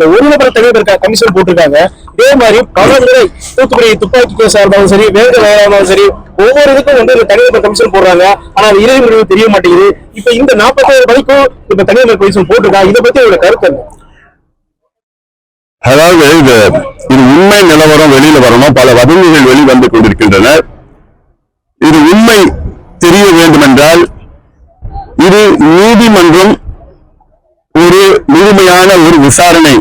ஒருநபர் தனிநபர் கமிஷன் போட்டிருக்காங்க. இதே மாதிரி பல முறை தூத்துக்குடி துப்பாக்கி கேஸா இருந்தாலும் சரி, வேக இருந்தாலும் சரி, ஒவ்வொரு இதுக்கும் வந்து தனிநபர் கமிஷன் போடுறாங்க. ஆனா அது இறுதி முடிவு தெரிய மாட்டேங்குது. இப்ப இந்த 47 வரைக்கும் இப்ப தனிநபர் கமிஷன் போட்டிருக்காங்க. இதை பத்தி உங்களோட கருத்து என்ன? அதாவது இது உண்மை நிலவரம் வெளியில வரணும். பல வதந்திகள் வெளிவந்து கொண்டிருக்கின்றன. இது உண்மை தெரிய வேண்டும் என்றால் இது நீதிமன்றம் ஒரு முழுமையான ஒரு விசாரணை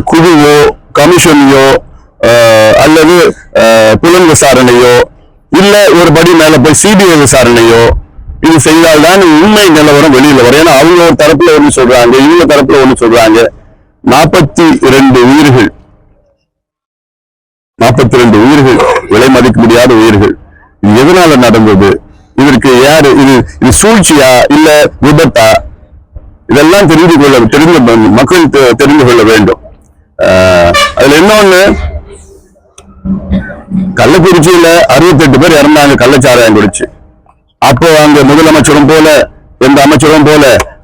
குழுவோ கமிஷனையோ அல்லது புலன் விசாரணையோ இல்ல ஒரு படி மேல போய் சிபிஐ விசாரணையோ இது செய்தால்தான் உண்மை நிலவரம் வெளியில வரும். ஏன்னா அவங்க ஒரு தரப்புல ஒண்ணு சொல்றாங்க, இவங்க தரப்புல ஒண்ணு சொல்றாங்க. 42 உயிர்கள், 42 உயிர்கள், விலை மதிக்க முடியாத உயிர்கள். இது எதனால நடந்தது? இதற்கு யாரு இது சூழ்ச்சியா இல்ல விபத்தா? இதெல்லாம் மக்கள் தெரிந்து கொள்ள வேண்டும். அதுல இன்னொன்னு, கள்ளக்குறிச்சியில 68 பேர் இறந்தாங்க கள்ளச்சாராயம் குடிச்சு. அப்போ அங்க முதலமைச்சரும் போல எந்த அமைச்சரும் போல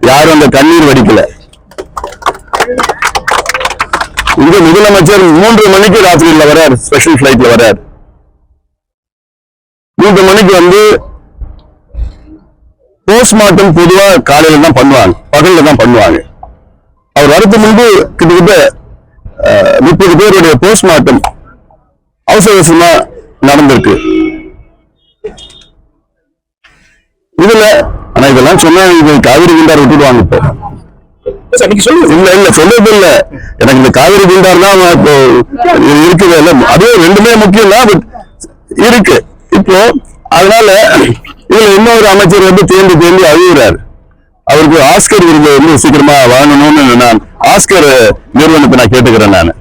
யாரும் அந்த கண்ணீர் வடிக்கல. இங்க முதலமைச்சர் 3 மணிக்கு ராத்திரியில வர்றார், ஸ்பெஷல் பிளைட்ல வர்றார். 3 மணிக்கு வந்து போஸ்ட்மார்ட்டம் பொதுவா காலையில தான் பண்ணுவாங்க, பகல்ல தான் பண்ணுவாங்க. அவர் வரது முன்பு கிட்டத்தட்ட 30 பேருடைய போஸ்ட்மார்ட்டம் அவசர அவசரமா நடந்திருக்கு. இதுல ஆனா இதெல்லாம் சொன்னா காவிரி குண்டார் விட்டுடுவாங்க. இப்போ இல்ல சொல்றது இல்ல, எனக்கு இந்த காவிரி குண்டார் தான் இருக்குது. அதுவும் ரெண்டுமே முக்கியம் தான் இருக்கு இப்போ. அதனால இதுல இன்னொரு அமைச்சர் வந்து தேண்டி அழுகுறாரு. அவருக்கு ஆஸ்கர் விருது வந்து சீக்கிரமா வாங்கணும்னு நான் ஆஸ்கர் நிறுவனத்தை நான் கேட்டுக்கிறேன். நான்